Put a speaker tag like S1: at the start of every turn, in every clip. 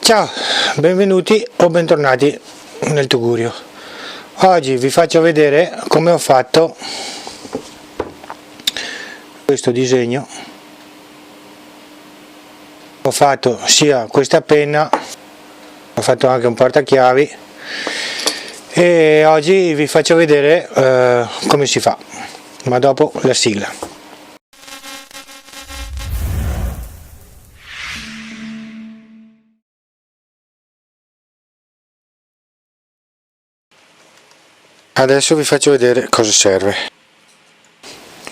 S1: Ciao, benvenuti o bentornati nel Tugurio. Oggi vi faccio vedere come ho fatto questo disegno. Ho fatto sia questa penna, ho fatto anche un portachiavi e oggi vi faccio vedere come si fa, ma dopo la sigla. Adesso vi faccio vedere cosa serve.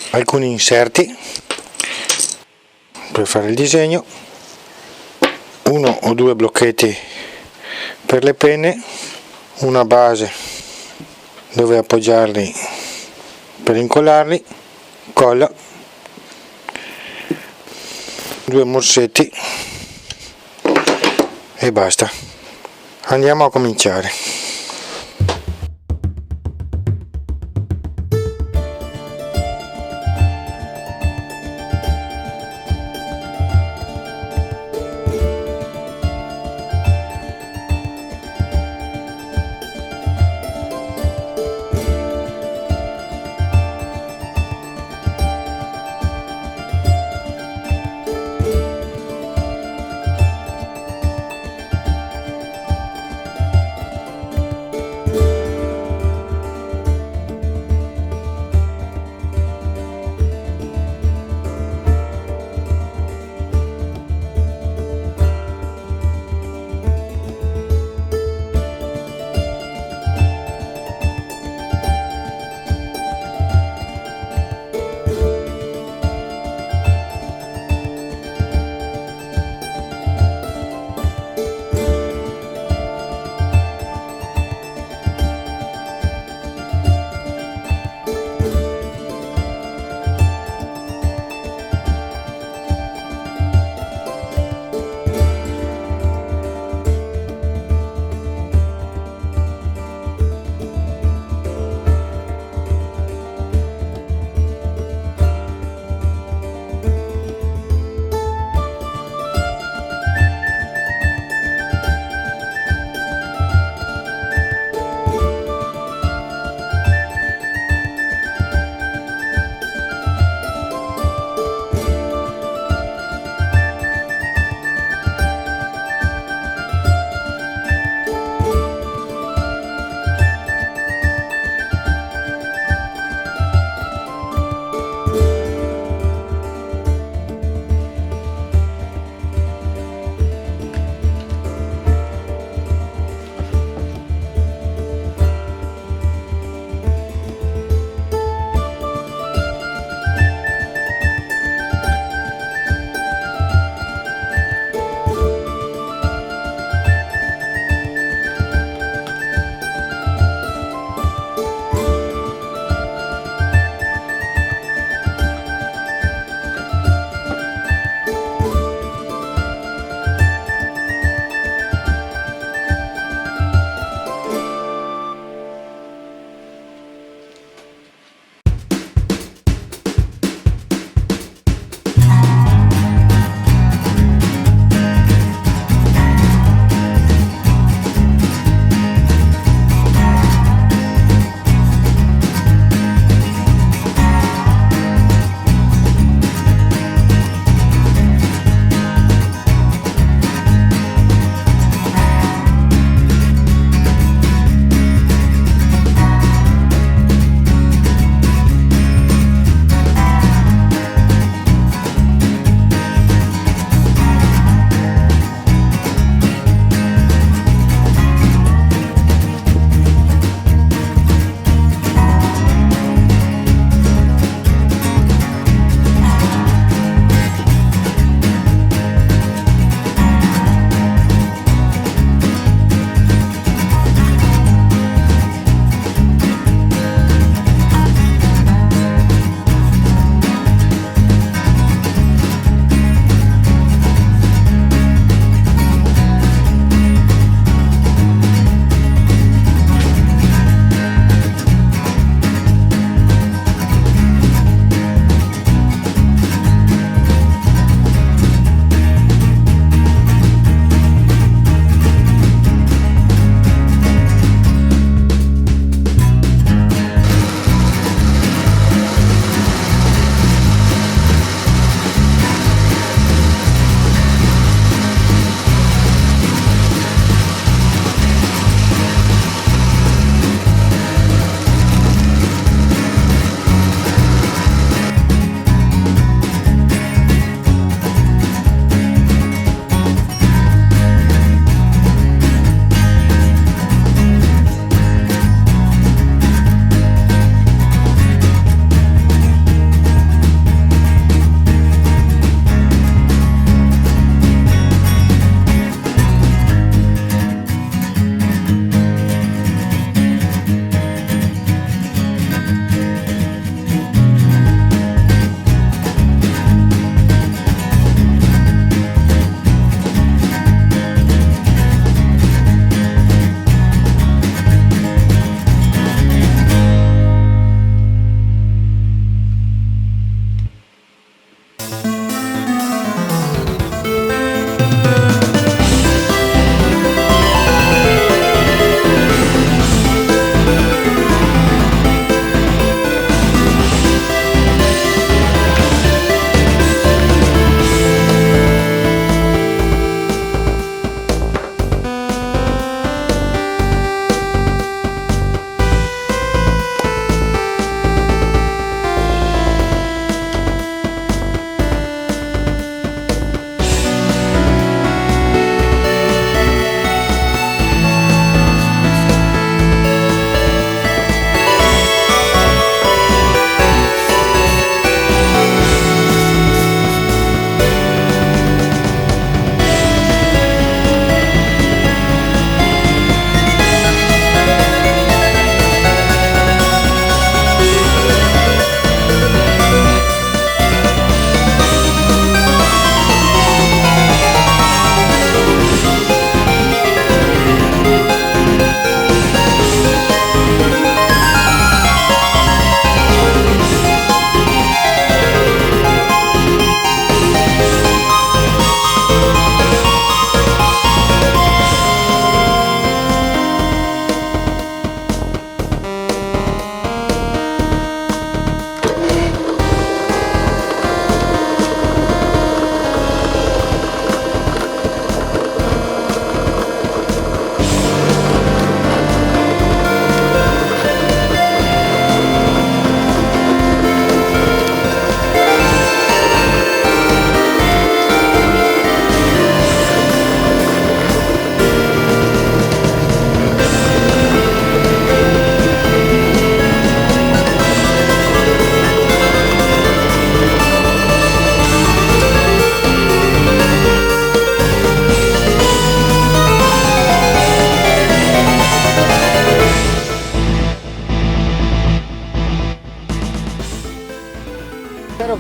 S1: Alcuni inserti per fare il disegno, uno o due blocchetti per le penne, una base dove appoggiarli per incollarli, colla, due morsetti e basta. Andiamo a cominciare.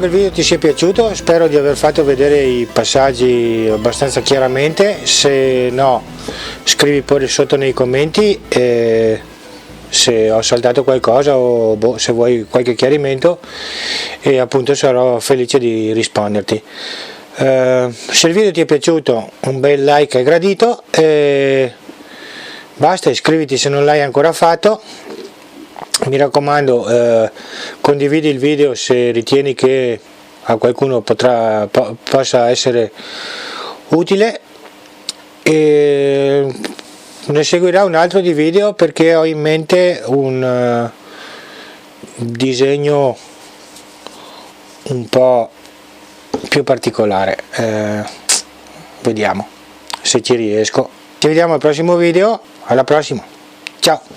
S1: che il video ti sia piaciuto, spero di aver fatto vedere i passaggi abbastanza chiaramente. Se no, scrivi pure sotto nei commenti se ho saltato qualcosa o se vuoi qualche chiarimento, e appunto sarò felice di risponderti. Se il video ti è piaciuto, un bel like è gradito, basta, iscriviti se non l'hai ancora fatto. Mi raccomando, condividi il video se ritieni che a qualcuno possa essere utile, e ne seguirà un altro di video perché ho in mente un disegno un po' più particolare. Vediamo se ci riesco. Ci vediamo al prossimo video, alla prossima, ciao.